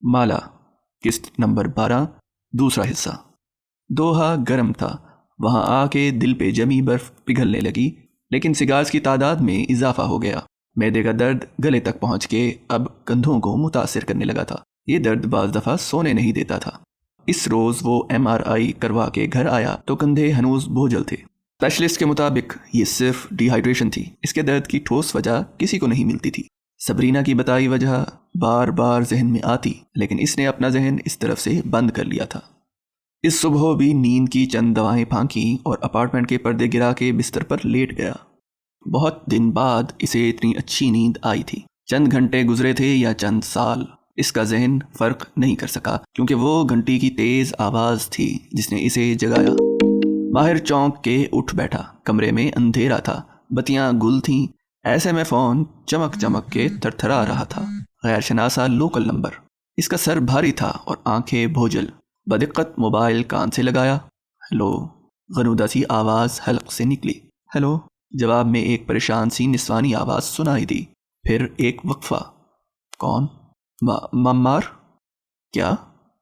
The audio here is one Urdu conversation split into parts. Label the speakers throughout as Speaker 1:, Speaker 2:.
Speaker 1: مالا قسط نمبر 12 دوسرا حصہ۔ دوحہ گرم تھا، وہاں آ کے دل پہ جمی برف پگھلنے لگی، لیکن سگارز کی تعداد میں اضافہ ہو گیا۔ معدے کا درد گلے تک پہنچ کے اب کندھوں کو متاثر کرنے لگا تھا۔ یہ درد بعض دفعہ سونے نہیں دیتا تھا۔ اس روز وہ MRI کروا کے گھر آیا تو کندھے ہنوز بوجھل تھے۔ اسپیشلسٹ کے مطابق یہ صرف ڈی ہائیڈریشن تھی۔ اس کے درد کی ٹھوس وجہ کسی کو نہیں ملتی تھی۔ سبرینا کی بتائی وجہ بار بار ذہن میں آتی، لیکن اس نے اپنا ذہن اس طرف سے بند کر لیا تھا۔ اس صبح بھی نیند کی چند دوائیں پھانکیں اور اپارٹمنٹ کے پردے گرا کے بستر پر لیٹ گیا۔ بہت دن بعد اسے اتنی اچھی نیند آئی تھی۔ چند گھنٹے گزرے تھے یا چند سال، اس کا ذہن فرق نہیں کر سکا، کیونکہ وہ گھنٹی کی تیز آواز تھی جس نے اسے جگایا۔ ماہر چونک کے اٹھ بیٹھا۔ کمرے میں اندھیرا تھا، بتیاں گل تھیں، ایسے میں فون چمک چمک کے تھرتھرا رہا تھا۔ غیر شناسا لوکل نمبر۔ اس کا سر بھاری تھا اور آنکھیں بھوجل۔ بدقت موبائل کان سے لگایا۔ ہیلو، غنودہ سی آواز حلق سے نکلی۔ ہیلو، جواب میں ایک پریشان سی نسوانی آواز سنائی دی۔ پھر ایک وقفہ۔ کون؟ ممار؟ کیا؟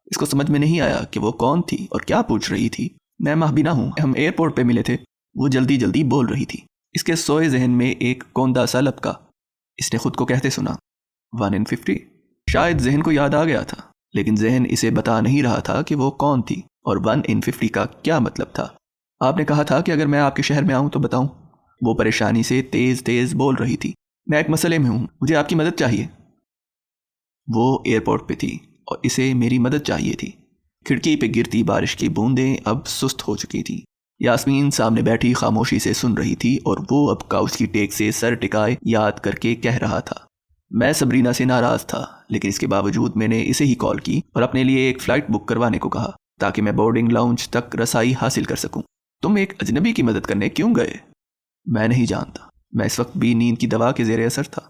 Speaker 1: اس کو سمجھ میں نہیں آیا کہ وہ کون تھی اور کیا پوچھ رہی تھی۔ میں مہبینا ہوں، ہم ایئرپورٹ پہ ملے تھے۔ وہ جلدی جلدی بول رہی تھی۔ اس کے سوئے ذہن میں ایک کوندا سا لپکا۔ اس نے خود کو کہتے سنا، 1 in 50۔ شاید ذہن کو یاد آ گیا تھا، لیکن ذہن اسے بتا نہیں رہا تھا کہ وہ کون تھی اور 1 in 50 کا کیا مطلب تھا۔ آپ نے کہا تھا کہ اگر میں آپ کے شہر میں آؤں تو بتاؤں۔ وہ پریشانی سے تیز تیز بول رہی تھی۔ میں ایک مسئلے میں ہوں، مجھے آپ کی مدد چاہیے۔ وہ ایئرپورٹ پہ تھی اور اسے میری مدد چاہیے تھی۔ کھڑکی پہ گرتی بارش کی بوندیں اب سست ہو چکی تھیں۔ یاسمین سامنے بیٹھی خاموشی سے سن رہی تھی اور وہ اب کاؤچ کی ٹیک سے سر ٹکائے یاد کر کے کہہ رہا تھا، میں سبرینا سے ناراض تھا، لیکن اس کے باوجود میں نے اسے ہی کال کی اور اپنے لیے ایک فلائٹ بک کروانے کو کہا تاکہ میں بورڈنگ لاؤنج تک رسائی حاصل کر سکوں۔ تم ایک اجنبی کی مدد کرنے کیوں گئے؟ میں نہیں جانتا، میں اس وقت بھی نیند کی دوا کے زیر اثر تھا۔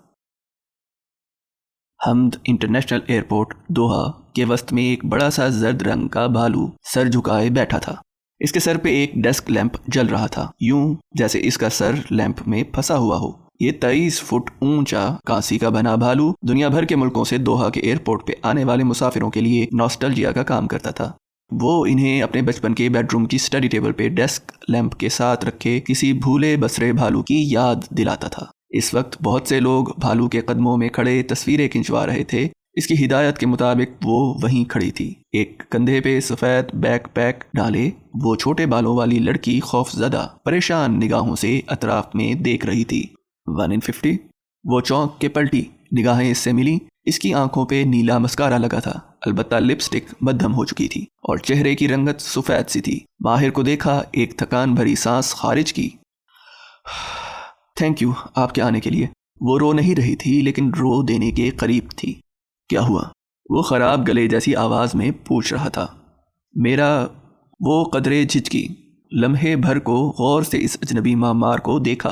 Speaker 1: حمد انٹرنیشنل ایئرپورٹ دوحہ کے وسط میں ایک بڑا سا زرد رنگ کا بھالو سر جھکائے بیٹھا تھا۔ اس کے سر پہ ایک ڈیسک لیمپ جل رہا تھا، یوں جیسے اس کا سر لیمپ میں پھنسا ہوا ہو۔ یہ 23 فٹ اونچا کانسی کا بنا بھالو دنیا بھر کے ملکوں سے دوحہ کے ایئرپورٹ پہ آنے والے مسافروں کے لیے نوسٹلجیا کا کام کرتا تھا۔ وہ انہیں اپنے بچپن کے بیڈ روم کی اسٹڈی ٹیبل پہ ڈیسک لیمپ کے ساتھ رکھے کسی بھولے بسرے بھالو کی یاد دلاتا تھا۔ اس وقت بہت سے لوگ بھالو کے قدموں میں کھڑے تصویریں کھنچوا رہے تھے۔ اس کی ہدایت کے مطابق وہ وہیں کھڑی تھی، ایک کندھے پہ سفید بیک پیک ڈالے۔ وہ چھوٹے بالوں والی لڑکی خوف زدہ پریشان نگاہوں سے اطراف میں دیکھ رہی تھی۔ 1 in 50۔ وہ چونک کے پلٹی، نگاہیں اس سے ملی۔ اس کی آنکھوں پہ نیلا مسکارا لگا تھا، البتہ لپسٹک مدھم ہو چکی تھی اور چہرے کی رنگت سفید سی تھی۔ ماہر کو دیکھا، ایک تھکان بھری سانس خارج کی۔ تھینک یو آپ کے آنے کے لیے۔ وہ رو نہیں رہی تھی، لیکن رو دینے کے قریب تھی۔ کیا ہوا؟ وہ خراب گلے جیسی آواز میں پوچھ رہا تھا۔ وہ قدرے جھجکی، لمحے بھر کو غور سے اس اجنبی مامار کو دیکھا۔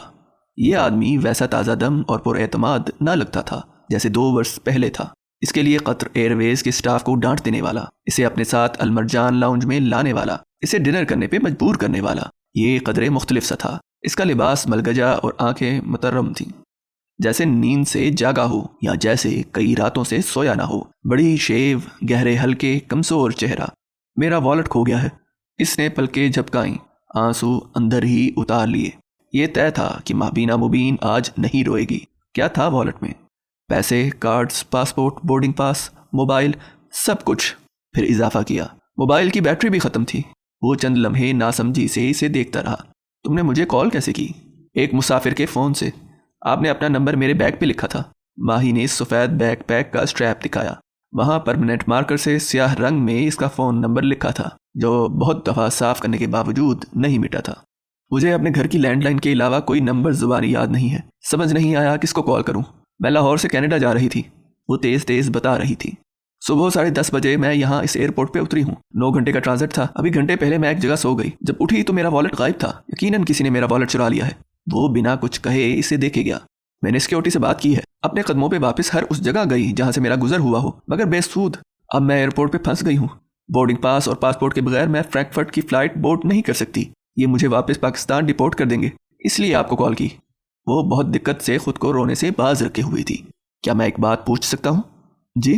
Speaker 1: یہ آدمی ویسا تازہ دم اور پر اعتماد نہ لگتا تھا جیسے 2 برس پہلے تھا۔ اس کے لیے قطر ایئر ویز کے سٹاف کو ڈانٹ دینے والا، اسے اپنے ساتھ المرجان لاؤنج میں لانے والا، اسے ڈنر کرنے پہ مجبور کرنے والا، یہ قدرے مختلف سا تھا۔ اس کا لباس ملگجا اور آنکھیں مترم تھیں، جیسے نیند سے جاگا ہو یا جیسے کئی راتوں سے سویا نہ ہو۔ بڑی شیو، گہرے ہلکے کمزور چہرہ۔ میرا والٹ کھو گیا ہے۔ اس نے پلکیں جھپکائیں، آنسو اندر ہی اتار لیے۔ یہ طے تھا کہ مہبینا مبین آج نہیں روئے گی۔ کیا تھا والٹ میں؟ پیسے، cards, passport, boarding pass, mobile, سب کچھ۔ پھر اضافہ کیا، موبائل کی بیٹری بھی ختم تھی۔ وہ چند لمحے ناسمجھی سے اسے دیکھتا رہا۔ تم نے مجھے کال کیسے کی؟ ایک مسافر کے فون سے۔ آپ نے اپنا نمبر میرے بیگ پہ لکھا تھا۔ ماہی نے سفید بیک پیک کا اسٹریپ دکھایا۔ وہاں پرماننٹ مارکر سے سیاہ رنگ میں اس کا فون نمبر لکھا تھا، جو بہت دفعہ صاف کرنے کے باوجود نہیں مٹا تھا۔ مجھے اپنے گھر کی لینڈ لائن کے علاوہ کوئی نمبر زبانی یاد نہیں ہے۔ سمجھ نہیں آیا کس کو کال کروں۔ میں لاہور سے کینیڈا جا رہی تھی، وہ تیز تیز بتا رہی تھی۔ صبح 10:30 بجے میں یہاں اس ایئرپورٹ پہ اتری ہوں۔ 9 گھنٹے کا ٹرانزٹ تھا۔ ابھی گھنٹے پہلے میں ایک جگہ سو گئی۔ جب اٹھی تو میرا والٹ غائب تھا۔ یقیناً کسی نے میرا والٹ چرا لیا ہے۔ وہ بنا کچھ کہے اسے دیکھے گیا۔ میں نے سیکیورٹی سے بات کی ہے، اپنے قدموں پہ واپس ہر اس جگہ گئی جہاں سے میرا گزر ہوا ہو، مگر بے سود۔ اب میں ایئرپورٹ پہ پھنس گئی ہوں۔ بورڈنگ پاس اور پاسپورٹ کے بغیر میں فرینکفرٹ کی فلائٹ بورڈ نہیں کر سکتی۔ یہ مجھے واپس پاکستان ڈپورٹ کر دیں گے، اس لیے آپ کو کال کی۔ وہ بہت دقت سے خود کو رونے سے باز رکھے ہوئی تھی۔ کیا میں ایک بات پوچھ سکتا ہوں؟ جی؟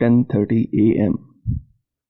Speaker 1: 10:30 AM।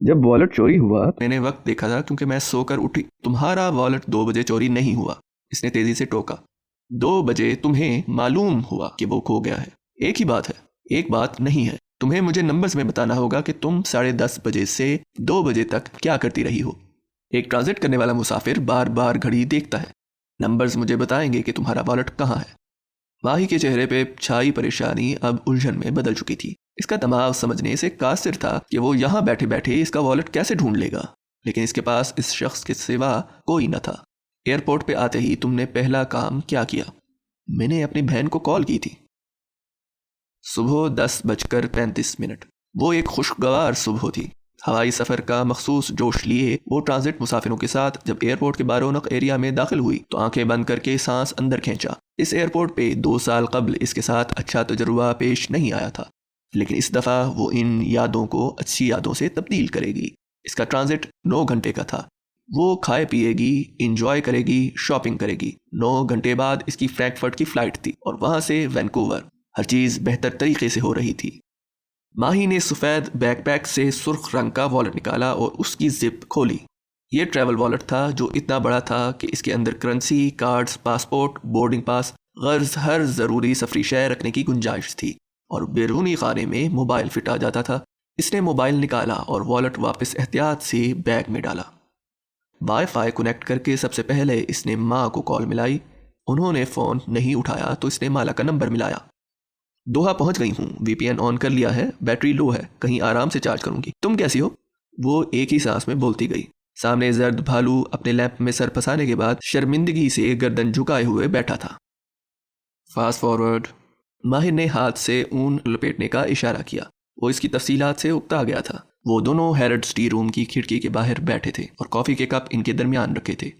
Speaker 1: جب والٹ چوری ہوا میں نے وقت دیکھا تھا کیونکہ میں سو کر اٹھی. تمہارا والٹ 2 بجے چوری نہیں ہوا. اس نے تیزی سے ٹوکا. 2 بجے تمہیں معلوم ہوا کہ وہ کھو گیا ہے. ایک ہی بات ہے. ایک بات نہیں ہے. تمہیں مجھے نمبرز میں بتانا ہوگا کہ تم 10:30 بجے سے 2 بجے تک کیا کرتی رہی ہو. ایک ٹرانزٹ کرنے والا مسافر بار بار گھڑی دیکھتا ہے. نمبرز مجھے بتائیں گے کہ تمہارا والٹ کہاں ہے. ماہی کے چہرے پہ چھائی پریشانی اب الجھن میں بدل چکی تھی. اس کا دماغ سمجھنے سے قاصر تھا کہ وہ یہاں بیٹھے بیٹھے اس کا والٹ کیسے ڈھونڈ لے گا، لیکن اس کے پاس اس شخص کے سوا کوئی نہ تھا. ایئرپورٹ پہ آتے ہی تم نے پہلا کام کیا کیا؟ میں نے اپنی بہن کو کال کی تھی. صبح 10:35. وہ ایک خوشگوار صبح تھی. ہوائی سفر کا مخصوص جوش لیے وہ ٹرانزٹ مسافروں کے ساتھ جب ایئرپورٹ کے بارونق ایریا میں داخل ہوئی تو آنکھیں بند کر کے سانس اندر کھینچا. اس ایئرپورٹ پہ 2 سال قبل اس کے ساتھ اچھا تجربہ پیش نہیں آیا تھا، لیکن اس دفعہ وہ ان یادوں کو اچھی یادوں سے تبدیل کرے گی. اس کا ٹرانزٹ 9 گھنٹے کا تھا. وہ کھائے پیے گی، انجوائے کرے گی، شاپنگ کرے گی. 9 گھنٹے بعد اس کی فرینکفرٹ کی فلائٹ تھی اور وہاں سے وینکوور. ہر چیز بہتر طریقے سے ہو رہی تھی. ماہی نے سفید بیک پیک سے سرخ رنگ کا والٹ نکالا اور اس کی زپ کھولی. یہ ٹریول والٹ تھا جو اتنا بڑا تھا کہ اس کے اندر currency, cards, passport, boarding pass, غرض ہر ضروری سفری شے رکھنے کی گنجائش تھی، اور بیرونی خانے میں موبائل فٹ آ جاتا تھا. اس نے موبائل نکالا اور والٹ واپس احتیاط سے بیگ میں ڈالا. وائی فائی کنیکٹ کر کے سب سے پہلے اس نے ماں کو کال ملائی. انہوں نے فون نہیں اٹھایا تو اس نے مالا کا نمبر ملایا. دوحہ پہنچ گئی ہوں، وی پی این آن کر لیا ہے، بیٹری لو ہے، کہیں آرام سے چارج کروں گی. تم کیسی ہو؟ وہ ایک ہی سانس میں بولتی گئی. سامنے زرد بھالو اپنے لیمپ میں سر پھنسانے کے بعد شرمندگی سے گردن جھکائے ہوئے بیٹھا تھا. Fast forward. ماہر نے ہاتھ سے اون لپیٹنے کا اشارہ کیا. وہ اس کی تفصیلات سے اکتا گیا تھا. وہ دونوں ہیرڈز ٹی روم کی کھڑکی کے باہر بیٹھے تھے اور کافی کے کپ ان کے درمیان رکھے تھے.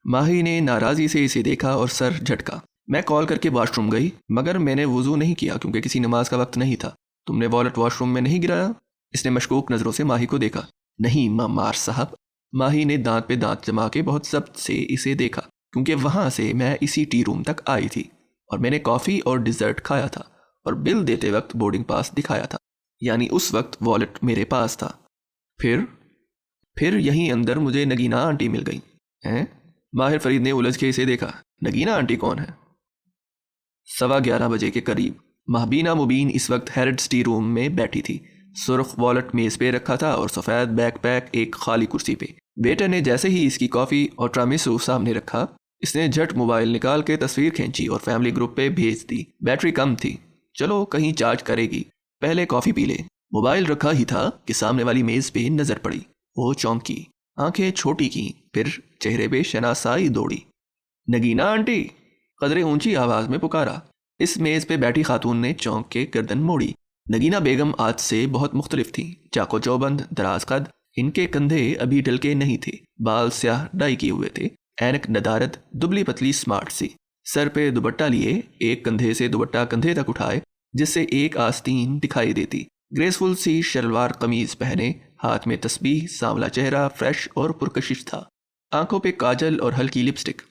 Speaker 1: ماہی نے ناراضی سے اسے دیکھا اور سر جھٹکا. میں کال کر کے واش روم گئی مگر میں نے وضو نہیں کیا کیونکہ کسی نماز کا وقت نہیں تھا. تم نے والٹ واش روم میں نہیں گرایا؟ اس نے مشکوک نظروں سے ماہی کو دیکھا. نہیں مار صاحب. ماہی نے دانت پہ دانت جما کے بہت ضبط سے اسے دیکھا کیونکہ وہاں سے میں اسی ٹی روم تک آئی تھی اور میں نے کافی اور ڈیزرٹ کھایا تھا اور بل دیتے وقت بورڈنگ پاس دکھایا تھا، یعنی اس وقت والٹ میرے پاس تھا. پھر یہیں اندر مجھے نگینہ آنٹی مل گئی. ہیں؟ ماہر فرید نے الجھ کے اسے دیکھا. نگینہ آنٹی کون ہے؟ 11:15 بجے کے قریب. مہبینہ مبین اس وقت ہیرڈز ٹی روم میں بیٹھی تھی. سرخ والٹ میز پہ رکھا تھا اور سفید بیک پیک ایک خالی کرسی پہ. بیٹر نے جیسے ہی اس کی کافی اور ٹرامیسو سامنے رکھا اس نے جھٹ موبائل نکال کے تصویر کھینچی اور فیملی گروپ پہ بھیج دی. بیٹری کم تھی، چلو کہیں چارج کرے گی، پہلے کافی پی لے. موبائل رکھا ہی تھا کہ سامنے والی میز پہ نظر پڑی. وہ چونکی، آنکھیں چھوٹی کی، پھر چہرے پہ شناسائی دوڑی. نگینہ آنٹی، قدرے اونچی آواز میں پکارا. اس میز پہ بیٹھی خاتون نے چونک کے گردن موڑی. نگینہ بیگم آج سے بہت مختلف تھیں. چاقو چوبند، دراز قد، ان کے کندھے ابھی ڈلکے نہیں تھے، بال سیاہ ڈائی کیے ہوئے تھے، اینک ندارت، دبلی پتلی سمارٹ سی. سر پہ دوپٹہ لیے، ایک کندھے سے دوپٹہ کندھے تک اٹھائے جس سے ایک آستین دکھائی دیتی. گریسفل سی شلوار قمیض پہنے، ہاتھ میں تسبیح، سانولا چہرہ فریش اور پرکشش تھا، آنکھوں پہ کاجل اور ہلکی لپسٹک.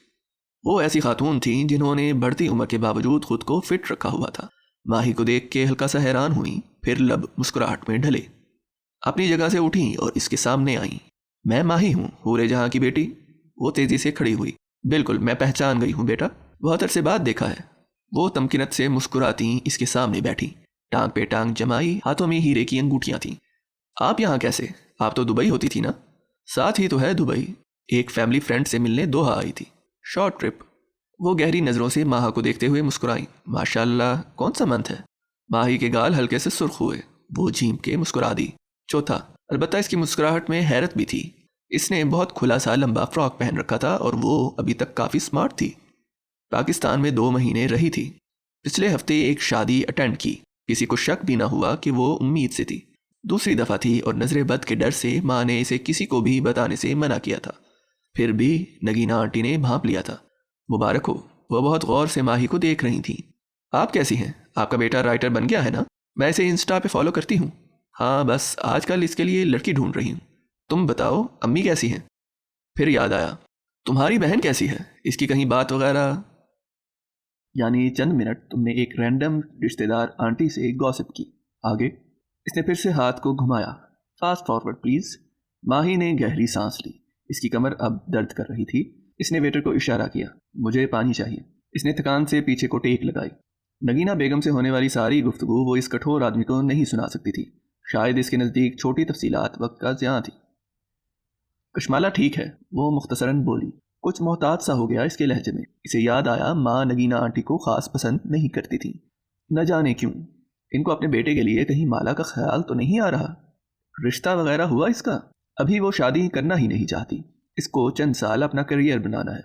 Speaker 1: وہ ایسی خاتون تھیں جنہوں نے بڑھتی عمر کے باوجود خود کو فٹ رکھا ہوا تھا. ماہی کو دیکھ کے ہلکا سا حیران ہوئیں، پھر لب مسکراہٹ میں ڈھلے. اپنی جگہ سے اٹھیں اور اس کے سامنے آئیں. میں ماہی ہوں، حورے جہاں کی بیٹی. وہ تیزی سے کھڑی ہوئی. بالکل، میں پہچان گئی ہوں بیٹا، بہت عرصے بعد دیکھا ہے. وہ تمکنت سے مسکراتی اس کے سامنے بیٹھی، ٹانگ پہ ٹانگ جمائی، ہاتھوں میں ہیرے کی انگوٹھیاں تھیں. آپ یہاں کیسے؟ آپ تو دبئی ہوتی تھی نا؟ ساتھ ہی تو ہے دبئی، ایک فیملی فرینڈ سے ملنے دوحہ آئی تھی، شارٹ ٹرپ. وہ گہری نظروں سے ماہا کو دیکھتے ہوئے مسکرائیں. ماشاء اللہ، کون سا منتھ ہے؟ ماہی کے گال ہلکے سے سرخ ہوئے. وہ جھیم کے مسکرا دی. چوتھا. البتہ اس کی مسکراہٹ میں حیرت بھی تھی. اس نے بہت کھلا سا لمبا فراک پہن رکھا تھا اور وہ ابھی تک کافی سمارٹ تھی. پاکستان میں 2 مہینے رہی تھی. پچھلے ہفتے ایک شادی اٹینڈ کی. کسی کو شک بھی نہ ہوا کہ وہ امید سے تھی. دوسری دفعہ تھی اور نظر بد کے ڈر سے ماں نے اسے کسی کو بھی بتانے سے منع کیا تھا. پھر بھی نگینہ آنٹی نے بھانپ لیا تھا. مبارک ہو. وہ بہت غور سے ماہی کو دیکھ رہی تھیں. آپ کیسی ہیں؟ آپ کا بیٹا رائٹر بن گیا ہے نا؟ میں اسے انسٹا پہ فالو کرتی ہوں. ہاں، بس آج کل اس کے لیے لڑکی ڈھونڈ رہی ہوں. تم بتاؤ، امی کیسی ہیں؟ پھر یاد آیا، تمہاری بہن کیسی ہے؟ اس کی کہیں بات وغیرہ؟ یعنی چند منٹ تم نے ایک رینڈم رشتہ دار آنٹی سے گوسپ کی. آگے؟ اس نے پھر سے ہاتھ کو گھمایا. Fast forward please. ماہی نے گہری سانس لی. اس کی کمر اب درد کر رہی تھی. اس نے ویٹر کو اشارہ کیا. مجھے پانی چاہیے. اس نے تھکان سے پیچھے کو ٹیک لگائی. نگینہ بیگم سے ہونے والی ساری گفتگو وہ اس کٹھور آدمی کو نہیں سنا سکتی تھی. شاید اس کے نزدیک چھوٹی تفصیلات وقت کا ضیاع تھی. کشمالہ ٹھیک ہے، وہ مختصراً بولی. کچھ محتاط سا ہو گیا اس کے لہجے میں. اسے یاد آیا ماں نگینہ آنٹی کو خاص پسند نہیں کرتی تھی. نہ جانے کیوں. ان کو اپنے بیٹے کے لیے کہیں مالا کا خیال تو نہیں آ رہا؟ رشتہ وغیرہ ہوا اس کا؟ ابھی وہ شادی کرنا ہی نہیں چاہتی. اس کو چند سال اپنا کریئر بنانا ہے.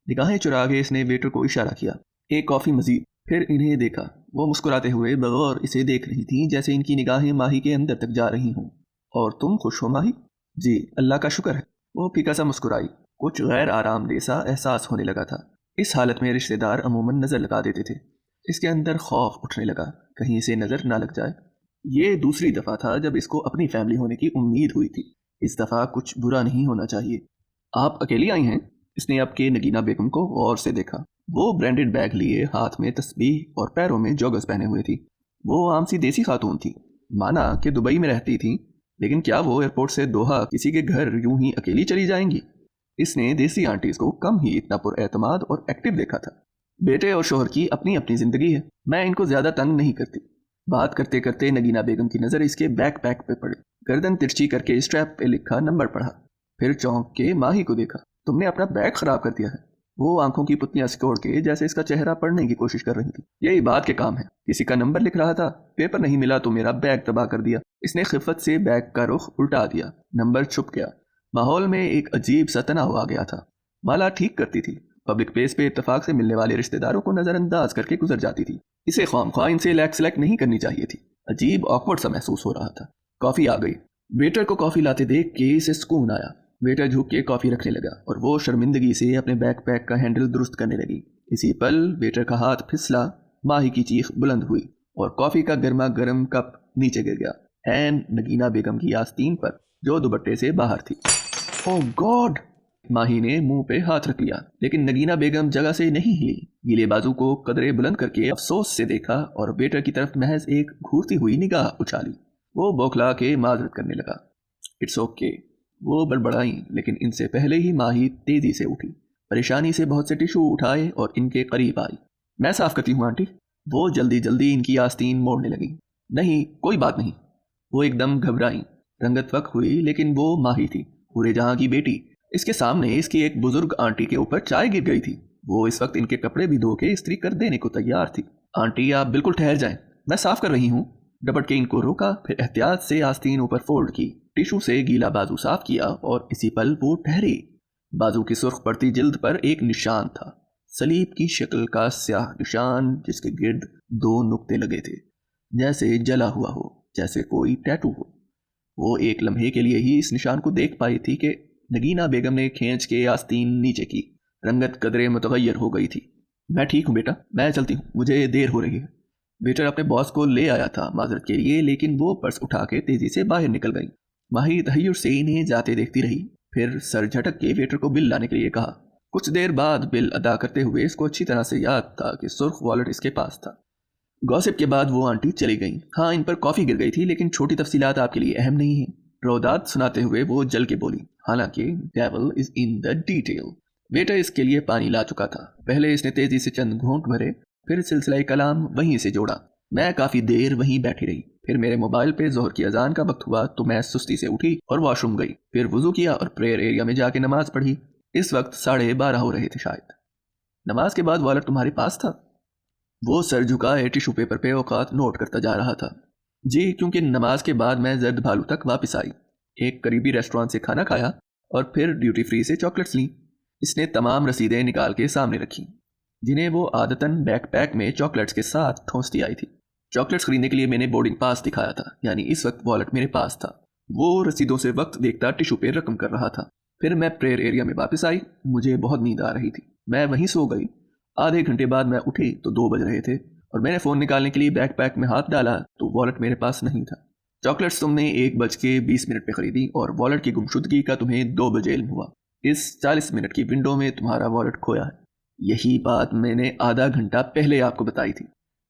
Speaker 1: نگاہیں چرا کے اس نے ویٹر کو اشارہ کیا. ایک کافی مزید. پھر انہیں دیکھا. وہ مسکراتے ہوئے بغور اسے دیکھ رہی تھیں جیسے ان کی نگاہیں ماہی کے اندر تک جا رہی ہوں. اور تم خوش ہو ماہی؟ جی اللہ کا شکر ہے. وہ پھیکا سا مسکرائی. کچھ غیر آرام دہ سا احساس ہونے لگا تھا. اس حالت میں رشتہ دار عموماً نظر لگا دیتے تھے. اس کے اندر خوف اٹھنے لگا کہیں اسے نظر نہ لگ جائے. یہ دوسری دفعہ تھا جب اس کو اپنی فیملی ہونے کی امید ہوئی تھی. اس دفعہ کچھ برا نہیں ہونا چاہیے. آپ اکیلی آئی ہیں؟ اس نے اب کے نگینہ بیگم کو غور سے دیکھا. وہ برانڈڈ بیگ لیے ہاتھ میں تسبیح اور پیروں میں جوگرز پہنے ہوئے تھی. وہ عام سی دیسی خاتون تھی. مانا کہ دبئی میں رہتی تھی، لیکن کیا وہ ایئرپورٹ سے دوحہ کسی کے گھر یوں ہی اکیلی چلی جائیں گی؟ اس نے دیسی آنٹیز کو کم ہی اتنا پر اعتماد اور ایکٹیو دیکھا تھا. بیٹے اور شوہر کی اپنی اپنی زندگی ہے، میں ان کو زیادہ تنگ نہیں کرتی. بات کرتے کرتے نگینہ بیگم کی نظر اس کے بیک پیک پہ پڑی. گردن ترچھی کر کے اسٹریپ پہ لکھا نمبر پڑھا. پھر چونک کے ماہی کو دیکھا. تم نے اپنا بیگ خراب کر دیا ہے. وہ آنکھوں کی پتلیاں سکوڑ کے جیسے اس کا چہرہ پڑھنے کی کوشش کر رہی تھی. یہی بات کے کام ہے. کسی کا نمبر لکھ رہا تھا، پیپر نہیں ملا تو میرا بیگ تباہ کر دیا. اس نے خفت سے بیگ کا رخ الٹا دیا. نمبر چھپ گیا. ماحول میں ایک عجیب سا تناؤ آ گیا تھا. مالا ٹھیک کرتی تھی. پبلک پلیس پہ اتفاق سے ملنے والے رشتہ داروں کو نظر انداز کر کے گزر جاتی تھی. اسے خواہ ان سے سلیکٹ نہیں کرنی چاہیے تھی. عجیب آکورڈ سا محسوس ہو رہا تھا. کافی آ گئی. ویٹر کو کافی لاتے دیکھ کے اسے سکون آیا. ویٹر جھک کے کافی رکھنے لگا اور وہ شرمندگی سے اپنے بیک پیک کا ہینڈل درست کرنے لگی. اسی پل ویٹر کا ہاتھ پھسلا. ماہی کی چیخ بلند ہوئی اور کافی کا گرما گرم کپ نیچے گر گیا این نگینہ بیگم کی آستین پر جو دوپٹے سے باہر تھی. او گاڈ! ماہی نے منہ پہ ہاتھ رکھ لیا، لیکن نگینہ بیگم جگہ سے نہیں ہلی. گیلے بازو کو قدرے بلند کر کے افسوس سے دیکھا اور بیٹر کی طرف محض ایک گھورتی ہوئی نگاہ اچھالی. وہ بوکھلا کے معذرت کرنے لگا. It's okay. وہ بڑبڑائیں، لیکن ان سے پہلے ہی ماہی تیزی سے اٹھی. پریشانی سے بہت سے ٹیشو اٹھائے اور ان کے قریب آئی. میں صاف کرتی ہوں آنٹی. وہ جلدی جلدی ان کی آستین موڑنے لگی. نہیں کوئی بات نہیں. وہ ایک دم گھبرائیں. رنگت وق ہوئی، لیکن وہ ماہی تھی، پورے جہاں کی بیٹی. اس کے سامنے اس کی ایک بزرگ آنٹی کے اوپر چائے گر گئی تھی. وہ اس وقت ان کے کپڑے بھی دھو کے استری کر دینے کو تیار تھی. آنٹی آپ بالکل ٹھہر جائیں، میں صاف کر رہی ہوں. ڈپٹ کے ان کو روکا، پھر احتیاط سے آستین اوپر فولڈ کی. ٹیشو سے گیلا بازو صاف کیا اور اسی پل وہ ٹھہری. بازو کی سرخ پڑتی جلد پر ایک نشان تھا. صلیب کی شکل کا سیاہ نشان جس کے گرد 2 نقطے لگے تھے، جیسے جلا ہوا ہو، جیسے کوئی ٹیٹو ہو. وہ ایک لمحے کے لیے ہی اس نشان کو دیکھ پائی تھی کہ نگینہ بیگم نے کھینچ کے آستین نیچے کی. رنگت قدرے متغیر ہو گئی تھی. میں ٹھیک ہوں بیٹا، میں چلتی ہوں، مجھے دیر ہو رہی ہے. ویٹر اپنے باس کو لے آیا تھا معذرت کے لیے، لیکن وہ پرس اٹھا کے تیزی سے باہر نکل گئی. ماہی تحیر سے انہیں جاتے دیکھتی رہی. پھر سر جھٹک کے ویٹر کو بل لانے کے لیے کہا. کچھ دیر بعد بل ادا کرتے ہوئے اس کو اچھی طرح سے یاد تھا کہ سرخ والٹ اس کے پاس تھا. گوسپ کے بعد وہ آنٹی چلی گئیں. ہاں ان پر کافی گر گئی تھی، لیکن چھوٹی تفصیلات آپ کے لیے اہم نہیں ہیں. رودات سناتے ہوئے وہ جل کے بولی. حالانکہ devil is in the detail. Waiter اس کے لیے پانی لا چکا تھا. پہلے اس نے تیزی سے چند گھونٹ بھرے، پھر سلسلہ کلام وہیں سے جوڑا. میں کافی دیر وہیں بیٹھی رہی. پھر میرے موبائل پہ ظہر کی اذان کا وقت ہوا تو میں سستی سے اٹھی اور واش روم گئی. پھر وضو کیا اور پریئر ایریا میں جا کے نماز پڑھی. اس وقت 12:30 ہو رہے تھے شاید. نماز کے بعد والٹ تمہارے پاس تھا؟ وہ سر جھکائے ٹیشو پیپر پہ اوقات نوٹ کرتا جا رہا تھا. جی، کیونکہ نماز کے بعد میں زرد بھالو تک واپس آئی. ایک قریبی ریسٹورانٹ سے کھانا کھایا اور پھر ڈیوٹی فری سے چاکلیٹس لیں. اس نے تمام رسیدیں نکال کے سامنے رکھی، جنہیں وہ عادتاً بیک پیک میں چاکلیٹس کے ساتھ ٹھونستی آئی تھی. چاکلیٹس خریدنے کے لیے میں نے بورڈنگ پاس دکھایا تھا، یعنی اس وقت والٹ میرے پاس تھا. وہ رسیدوں سے وقت دیکھتا ٹیشو پہ رقم کر رہا تھا. پھر میں پریئر ایریا میں واپس آئی. مجھے بہت نیند آ رہی تھی. میں وہیں سو گئی. آدھے گھنٹے بعد میں اٹھی تو 2 بج رہے تھے اور میں نے فون نکالنے کے لیے بیک پیک میں ہاتھ ڈالا تو والٹ میرے پاس نہیں تھا. چاکلیٹس تم نے 1:20 پہ خریدی اور والٹ کی گمشدگی کا تمہیں 2 بجے علم ہوا. اس 40 منٹ کی ونڈو میں تمہارا والٹ کھویا ہے. یہی بات میں نے آدھا گھنٹہ پہلے آپ کو بتائی تھی،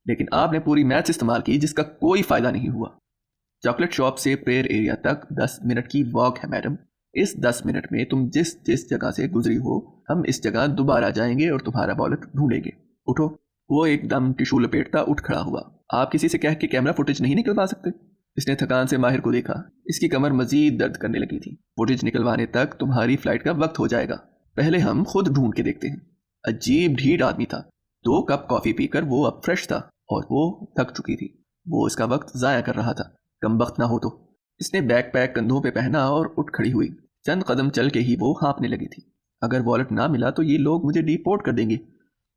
Speaker 1: لیکن آپ نے پوری میتھس استعمال کی جس کا کوئی فائدہ نہیں ہوا. چاکلیٹ شاپ سے پریئر ایریا تک 10 منٹ کی واک ہے میڈم. اس 10 منٹ میں تم جس جس جگہ سے گزری ہو ہم اس جگہ دوبارہ جائیں گے اور تمہارا والٹ ڈھونڈیں گے. اٹھو. وہ ایک دم ٹشو لپیٹتا اٹھ کھڑا ہوا. آپ کسی سے کہہ کے کیمرہ فوٹیج نہیں نکلوا سکتے؟ اس نے تھکان سے ماہر کو دیکھا. اس کی کمر مزید درد کرنے لگی تھی. فوٹیج نکلوانے تک تمہاری فلائٹ کا وقت ہو جائے گا. پہلے ہم خود ڈھونڈ کے دیکھتے ہیں. عجیب ڈھیٹ آدمی تھا. 2 کپ کافی پی کر وہ اب فریش تھا اور وہ تھک چکی تھی. وہ اس کا وقت ضائع کر رہا تھا. کم وقت نہ ہو تو. اس نے بیک پیک کندھوں پہ پہنا اور اٹھ کھڑی ہوئی. چند قدم چل کے ہی وہ ہانپنے لگی تھی. اگر والٹ نہ ملا تو یہ لوگ مجھے ڈیپورٹ کر دیں گے.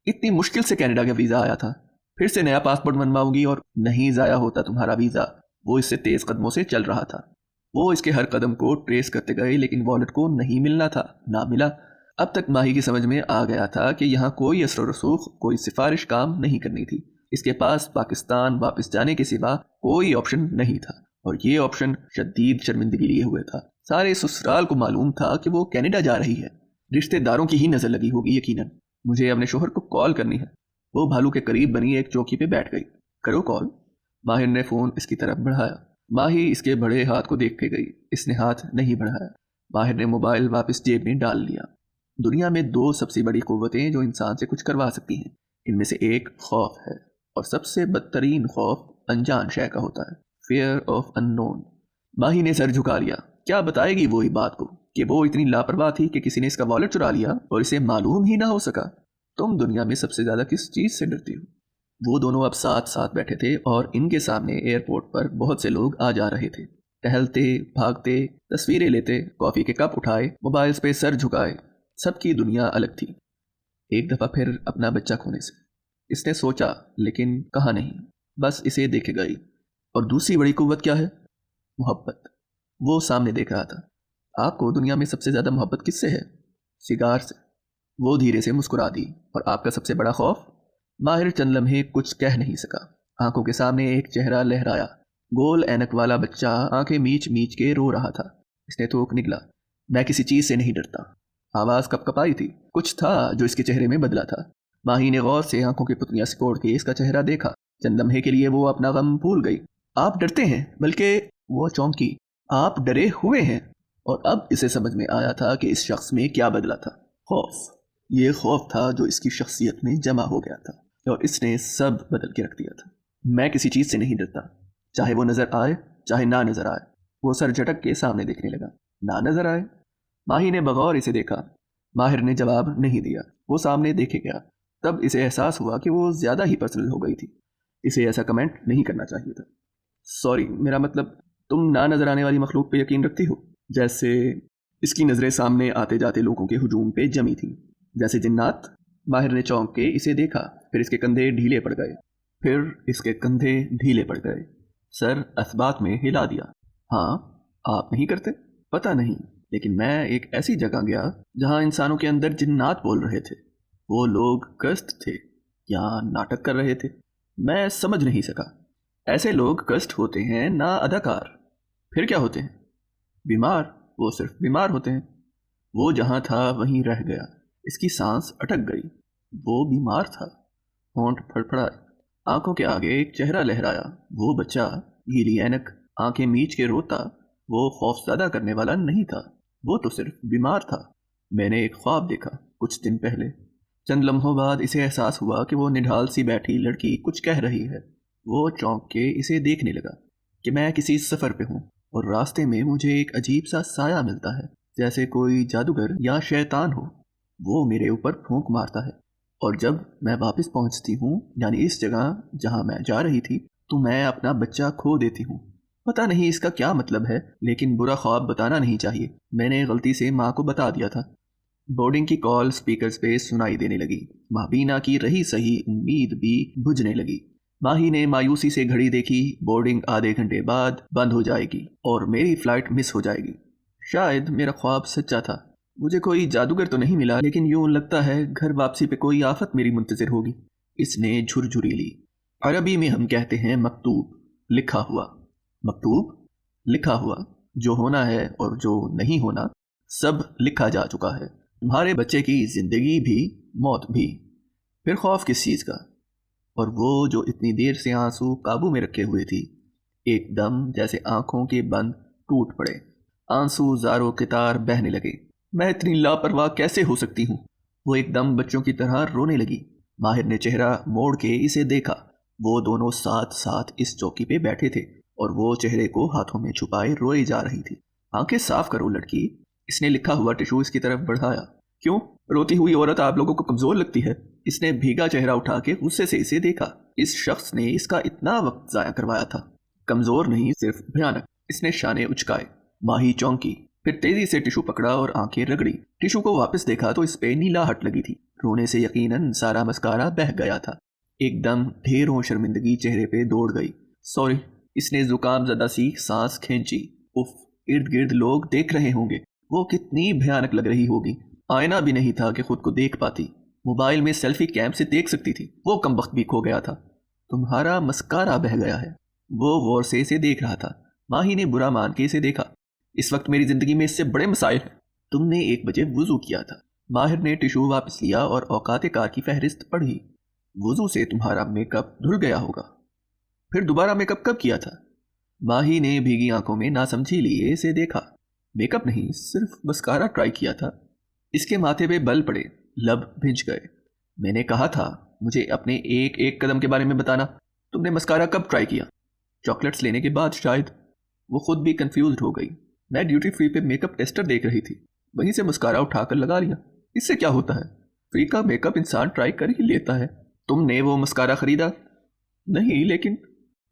Speaker 1: اتنی مشکل سے کینیڈا کا ویزا آیا تھا. پھر سے نیا پاسپورٹ بنواؤں گی اور نہیں ضائع ہوتا تمہارا ویزا. وہ اس سے تیز قدموں سے چل رہا تھا. وہ اس کے ہر قدم کو ٹریس کرتے گئے لیکن والٹ کو نہیں ملنا تھا. نہ ملا. اب تک ماہی کی سمجھ میں آ گیا تھا کہ یہاں کوئی اثر و رسوخ کوئی سفارش کام نہیں کرنی تھی. اس کے پاس پاکستان واپس جانے کے سوا کوئی آپشن نہیں تھا اور یہ آپشن شدید شرمندگی لیے ہوئے تھا. سارے سسرال کو معلوم تھا کہ وہ کینیڈا جا رہی ہے. رشتہ داروں کی ہی نظر لگی ہوگی یقیناً. مجھے اپنے شوہر کو کال کرنی ہے. وہ بھالو کے قریب بنی ایک چوکی پہ بیٹھ گئی. کرو کال. ماہر نے فون اس کی طرف بڑھایا. ماہی اس کے بڑے ہاتھ کو دیکھ کے گئی. اس نے ہاتھ نہیں بڑھایا. ماہر نے موبائل واپس جیب میں ڈال لیا. دنیا میں 2 سب سے بڑی قوتیں جو انسان سے کچھ کروا سکتی ہیں. ان میں سے ایک خوف ہے اور سب سے بدترین خوف انجان شے کا ہوتا ہے. Fear of unknown. ماہی نے سر جھکا لیا. کیا بتائے گی وہی بات کو کہ وہ اتنی لاپرواہ تھی کہ کسی نے اس کا والٹ چرا لیا اور اسے معلوم ہی نہ ہو سکا. تم دنیا میں سب سے زیادہ کس چیز سے ڈرتی ہو؟ وہ دونوں اب ساتھ ساتھ بیٹھے تھے اور ان کے سامنے ایئرپورٹ پر بہت سے لوگ آ جا رہے تھے. ٹہلتے بھاگتے تصویریں لیتے کافی کے کپ اٹھائے موبائلز پہ سر جھکائے. سب کی دنیا الگ تھی. ایک دفعہ پھر اپنا بچہ کھونے سے. اس نے سوچا لیکن کہا نہیں. بس اسے دیکھے گئی. اور دوسری بڑی قوت کیا ہے؟ محبت. وہ سامنے دیکھ رہا تھا. آپ کو دنیا میں سب سے زیادہ محبت کس سے ہے؟ سگار سے. وہ دھیرے سے مسکرا دی. اور آپ کا سب سے بڑا خوف؟ ماہر چند لمحے کچھ کہہ نہیں سکا. آنکھوں کے سامنے ایک چہرہ لہرایا. گول اینک والا بچہ آنکھیں میچ میچ کے رو رہا تھا. اس نے تھوک نکلا. میں کسی چیز سے نہیں ڈرتا. آواز کپ کپائی تھی. کچھ تھا جو اس کے چہرے میں بدلا تھا. ماہی نے غور سے آنکھوں کی پتلیاں سکوڑ کے اس کا چہرہ دیکھا. چند لمحے کے لیے وہ اپنا غم بھول گئی. آپ ڈرتے ہیں بلکہ وہ چونکی. آپ ڈرے ہوئے ہیں. اور اب اسے سمجھ میں آیا تھا کہ اس شخص میں کیا بدلا تھا. خوف. یہ خوف تھا جو اس کی شخصیت میں جمع ہو گیا تھا اور اس نے سب بدل کے رکھ دیا تھا. میں کسی چیز سے نہیں ڈرتا چاہے وہ نظر آئے چاہے نہ نظر آئے. وہ سر جھٹک کے سامنے دیکھنے لگا. نہ نظر آئے؟ ماہی نے بغور اسے دیکھا. ماہر نے جواب نہیں دیا. وہ سامنے دیکھے گیا. تب اسے احساس ہوا کہ وہ زیادہ ہی پرسنل ہو گئی تھی. اسے ایسا کمنٹ نہیں کرنا چاہیے تھا. سوری میرا مطلب تم نہ نظر آنے والی مخلوق پہ یقین رکھتی ہو؟ جیسے اس کی نظریں سامنے آتے جاتے لوگوں کے ہجوم پہ جمی تھیں. جیسے جنات؟ ماہر نے چونک کے اسے دیکھا. پھر اس کے کندھے ڈھیلے پڑ گئے. سر اثبات میں ہلا دیا. ہاں آپ نہیں کرتے؟ پتہ نہیں لیکن میں ایک ایسی جگہ گیا جہاں انسانوں کے اندر جنات بول رہے تھے. وہ لوگ کشت تھے یا ناٹک کر رہے تھے میں سمجھ نہیں سکا. ایسے لوگ کشت ہوتے ہیں نہ اداکار. پھر کیا ہوتے ہیں؟ بیمار. وہ صرف بیمار ہوتے ہیں. وہ جہاں تھا وہیں رہ گیا. اس کی سانس اٹک گئی. وہ بیمار تھا. ہونٹ پھڑپھڑائے. آنکھوں کے آگے ایک چہرہ لہرایا. وہ بچہ گیلی اینک آنکھیں میچ کے روتا وہ خوف زدہ کرنے والا نہیں تھا. وہ تو صرف بیمار تھا. میں نے ایک خواب دیکھا کچھ دن پہلے. چند لمحوں بعد اسے احساس ہوا کہ وہ نڈھال سی بیٹھی لڑکی کچھ کہہ رہی ہے. وہ چونک کے اسے دیکھنے لگا کہ میں کسی سفر پہ ہوں اور راستے میں مجھے ایک عجیب سا سایہ ملتا ہے جیسے کوئی جادوگر یا شیطان ہو. وہ میرے اوپر پھونک مارتا ہے اور جب میں واپس پہنچتی ہوں یعنی اس جگہ جہاں میں جا رہی تھی تو میں اپنا بچہ کھو دیتی ہوں. پتہ نہیں اس کا کیا مطلب ہے لیکن برا خواب بتانا نہیں چاہیے. میں نے غلطی سے ماں کو بتا دیا تھا. بورڈنگ کی کال سپیکرز پہ سنائی دینے لگی. مابینہ کی رہی سہی امید بھی بجھنے لگی. ماہی نے مایوسی سے گھڑی دیکھی. بورڈنگ آدھے گھنٹے بعد بند ہو جائے گی اور میری فلائٹ مس ہو جائے گی. شاید میرا خواب سچا تھا. مجھے کوئی جادوگر تو نہیں ملا لیکن یوں لگتا ہے گھر واپسی پہ کوئی آفت میری منتظر ہوگی. اس نے جھرجھری لی. عربی میں ہم کہتے ہیں مکتوب، لکھا ہوا. مکتوب لکھا ہوا. جو ہونا ہے اور جو نہیں ہونا سب لکھا جا چکا ہے. تمہارے بچے کی زندگی بھی موت بھی. پھر خوف کس چیز کا؟ اور وہ جو اتنی دیر سے آنسو قابو میں رکھے ہوئے تھی ایک دم جیسے آنکھوں کے بند ٹوٹ پڑے. آنسو زاروں کے تار بہنے لگے۔ میں اتنی لاپرواہ کیسے ہو سکتی ہوں؟ وہ ایک دم بچوں کی طرح رونے لگی۔ ماہر نے چہرہ موڑ کے اسے دیکھا۔ وہ دونوں ساتھ ساتھ اس چوکی پہ بیٹھے تھے اور وہ چہرے کو ہاتھوں میں چھپائے روئے جا رہی تھی۔ آنکھیں صاف کرو لڑکی، اس نے لکھا ہوا ٹشو اس کی طرف بڑھایا۔ کیوں؟ روتی ہوئی عورت آپ لوگوں کو کمزور لگتی ہے؟ اس نے بھیگا چہرہ اٹھا کے غصے سے اسے دیکھا۔ اس شخص نے اس کا اتنا وقت ضائع کروایا تھا۔ کمزور نہیں، صرف بھیانک۔ اس نے شانے اچکائے۔ ماہی چونکی، پھر تیزی سے ٹشو پکڑا اور آنکھیں رگڑی۔ ٹشو کو واپس دیکھا تو اس پہ نیلا ہٹ لگی تھی۔ رونے سے یقیناً سارا مسکارا بہہ گیا تھا۔ ایک دم ڈھیروں شرمندگی چہرے پہ دوڑ گئی۔ سوری، اس نے زکام زدہ سی سانس کھینچی۔ اف، ارد گرد لوگ دیکھ رہے ہوں گے۔ وہ کتنی بھیانک لگ رہی ہوگی۔ آئینہ بھی نہیں تھا کہ خود کو دیکھ پاتی۔ موبائل میں سیلفی کیم سے دیکھ سکتی تھی۔ وہ کمبخت بھی کھو گیا تھا۔ تمہارا مسکارا بہہ گیا ہے۔ وہ غور سے اسے دیکھ رہا تھا۔ ماہی نے برا مان کے اسے دیکھا۔ اس وقت میری زندگی میں اس سے بڑے مسائل ہیں۔ تم نے 1 بجے وضو کیا تھا۔ ماہر نے ٹشو واپس لیا اور اوقات کار کی فہرست پڑھی۔ وضو سے تمہارا میک اپ دھل گیا ہوگا۔ پھر دوبارہ میک اپ کب کیا تھا؟ ماہی نے بھیگی آنکھوں میں ناسمجھی لیے اسے دیکھا۔ میک اپ نہیں، صرف مسکارا ٹرائی کیا تھا۔ اس کے ماتھے پہ بل پڑے، لب بھنج گئے۔ میں نے کہا تھا مجھے اپنے ایک ایک قدم کے بارے میں بتانا۔ تم نے مسکارا کب ٹرائی کیا؟ چاکلیٹس لینے کے بعد شاید۔ وہ خود بھی کنفیوزڈ ہو گئی۔ میں ڈیوٹی فری پہ میک اپ ٹیسٹر دیکھ رہی تھی، وہیں سے مسکارا اٹھا کر لگا لیا۔ اس سے کیا ہوتا ہے؟ فری کا میک اپ انسان ٹرائی کر ہی لیتا ہے۔ تم نے وہ مسکارا خریدا؟ نہیں، لیکن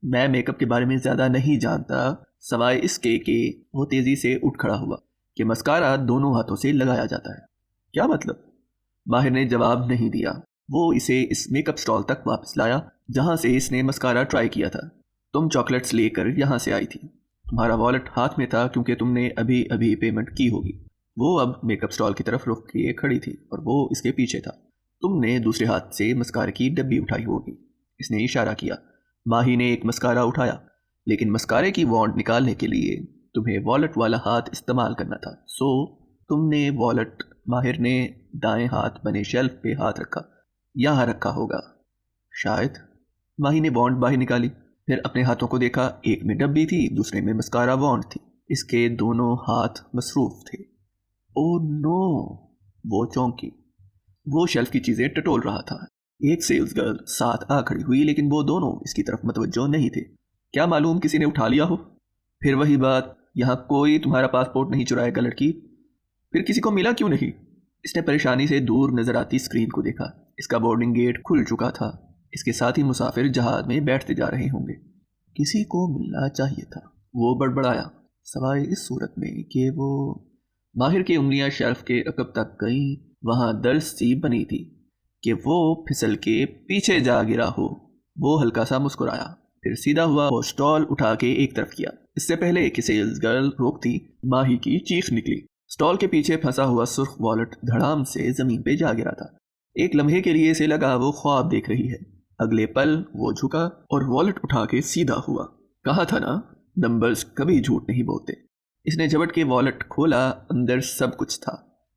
Speaker 1: میں میک اپ کے بارے میں زیادہ نہیں جانتا، سوائے اس کے کہ وہ تیزی سے اٹھ کھڑا ہوا کہ مسکارا دونوں ہاتھوں سے لگایا جاتا ہے۔ کیا مطلب؟ ماہر نے جواب نہیں دیا۔ وہ اسے اس میک اپ سٹال تک واپس لایا جہاں سے اس نے مسکارا ٹرائی کیا تھا۔ تم چاکلیٹس لے کر یہاں سے آئی تھی۔ تمہارا والٹ ہاتھ میں تھا کیونکہ تم نے ابھی ابھی پیمنٹ کی ہوگی۔ وہ اب میک اپ سٹال کی طرف رخ کیے کھڑی تھی اور وہ اس کے پیچھے تھا۔ تم نے دوسرے ہاتھ سے مسکارے کی ڈبی اٹھائی ہوگی۔ اس نے اشارہ کیا۔ ماہی نے ایک مسکارا اٹھایا، لیکن مسکارے کی وانڈ نکالنے کے لیے تمہیں والٹ والا ہاتھ استعمال کرنا تھا، سو تم نے والٹ، ماہر نے دائیں ہاتھ بنے شیلف پہ ہاتھ رکھا، یہاں رکھا ہوگا شاید۔ ماہی نے وانڈ باہر نکالی، پھر اپنے ہاتھوں کو دیکھا۔ ایک میں ڈبی تھی، دوسرے میں مسکارا وانڈ تھی۔ اس کے دونوں ہاتھ مصروف تھے۔ او نو! وہ چونکی۔ وہ شیلف کی چیزیں ٹٹول رہا تھا۔ ایک سیلز گرل ساتھ آ کھڑی ہوئی، لیکن وہ دونوں اس کی طرف متوجہ نہیں تھے۔ کیا معلوم کسی نے اٹھا لیا ہو؟ پھر وہی بات، یہاں کوئی تمہارا پاسپورٹ نہیں چرائے گا لڑکی۔ پھر کسی کو ملا کیوں نہیں؟ اس نے پریشانی سے دور نظر آتی اسکرین کو دیکھا۔ اس کا بورڈنگ گیٹ کھل چکا تھا۔ اس کے ساتھ ہی مسافر جہاز میں بیٹھتے جا رہے ہوں گے۔ کسی کو ملنا چاہیے تھا، وہ بڑبڑایا، سوائے اس صورت میں کہ وہ… ماہر کی انگلیاں شیلف کے عقب تک گئیں۔ وہاں درس سی بنی تھی کہ وہ پھسل کے پیچھے جا گرا ہو۔ وہ ہلکا سا مسکرایا، پھر سیدھا ہوا اور سٹال اٹھا کے ایک طرف کیا۔ اس سے پہلے کہ سیلز گرل روکتی، ماہی کی چیخ نکلی۔ سٹال کے پیچھے پھنسا ہوا سرخ والٹ دھڑام سے زمین پہ جا گرا تھا۔ ایک لمحے کے لیے اسے لگا وہ خواب دیکھ رہی ہے۔ اگلے پل وہ جھکا اور والٹ اٹھا کے سیدھا ہوا۔ کہا تھا نا، نمبرز کبھی جھوٹ نہیں بولتے۔ اس نے جھپٹ کے والٹ کھولا، اندر سب کچھ تھا۔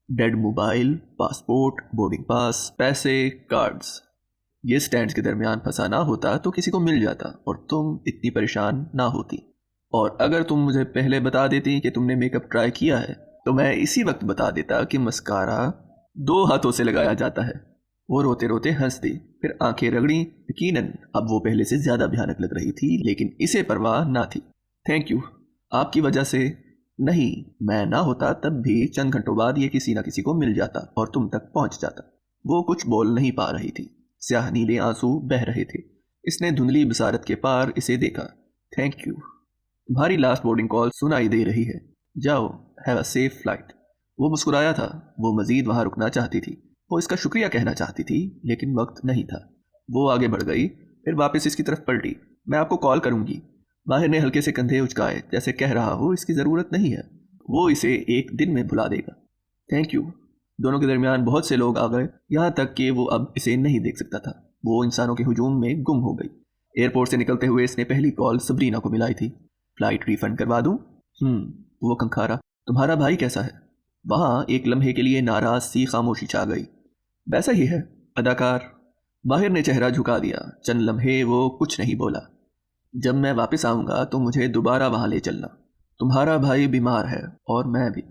Speaker 1: Dead mobile, passport, boarding pass, پیسے، کارڈز۔ یہ سٹینڈز کے درمیان پھنسا نہ ہوتا تو کسی کو مل جاتا اور تم اتنی پریشان نہ ہوتی۔ اور اگر تم مجھے پہلے بتا دیتی کہ تم نے میک اپ ٹرائی کیا ہے تو میں اسی وقت بتا دیتا کہ مسکارا 2 ہاتھوں سے لگایا جاتا ہے۔ وہ روتے روتے ہنس دی، پھر آنکھیں رگڑیں۔ یقیناً اب وہ پہلے سے زیادہ بھیانک لگ رہی تھی، لیکن اسے پرواہ نہ تھی۔ تھینک یو، آپ کی وجہ سے نہیں، میں نہ ہوتا تب بھی چند گھنٹوں بعد یہ کسی نہ کسی کو مل جاتا اور تم تک پہنچ جاتا۔ وہ کچھ بول نہیں پا رہی تھی، سیاہ نیلے آنسو بہہ رہے تھے۔ اس نے دھندلی بصارت کے پار اسے دیکھا۔ تھینک یو، تمہاری لاسٹ بورڈنگ کال سنائی دے رہی ہے، جاؤ، ہیو اے سیف فلائٹ۔ وہ مسکرایا تھا، وہ مزید وہاں رکنا چاہتی تھی، وہ اس کا شکریہ کہنا چاہتی تھی، لیکن وقت نہیں تھا۔ وہ آگے بڑھ گئی، پھر واپس اس کی طرف پلٹی۔ میں آپ کو کال کروں گی۔ ماہر نے ہلکے سے کندھے اچکائے، جیسے کہہ رہا ہو اس کی ضرورت نہیں ہے، وہ اسے ایک دن میں بھلا دے گا۔ Thank you. دونوں کے درمیان بہت سے لوگ آ گئے، یہاں تک کہ وہ اب اسے نہیں دیکھ سکتا تھا۔ وہ انسانوں کے ہجوم میں گم ہو گئی۔ ایئرپورٹ سے نکلتے ہوئے اس نے پہلی کال سبرینا کو ملائی تھی۔ فلائٹ ریفنڈ کروا دوں؟ وہ کھنکھارا۔ تمہارا بھائی کیسا ہے؟ وہاں ایک لمحے کے لیے ناراض سی خاموشی چھا گئی۔ ویسا ہی ہے، اداکار۔ ماہر نے چہرہ جھکا دیا۔ چند لمحے وہ کچھ نہیں بولا۔ جب میں واپس آؤں گا تو مجھے دوبارہ وہاں لے چلنا۔ تمہارا بھائی بیمار ہے اور میں بھی۔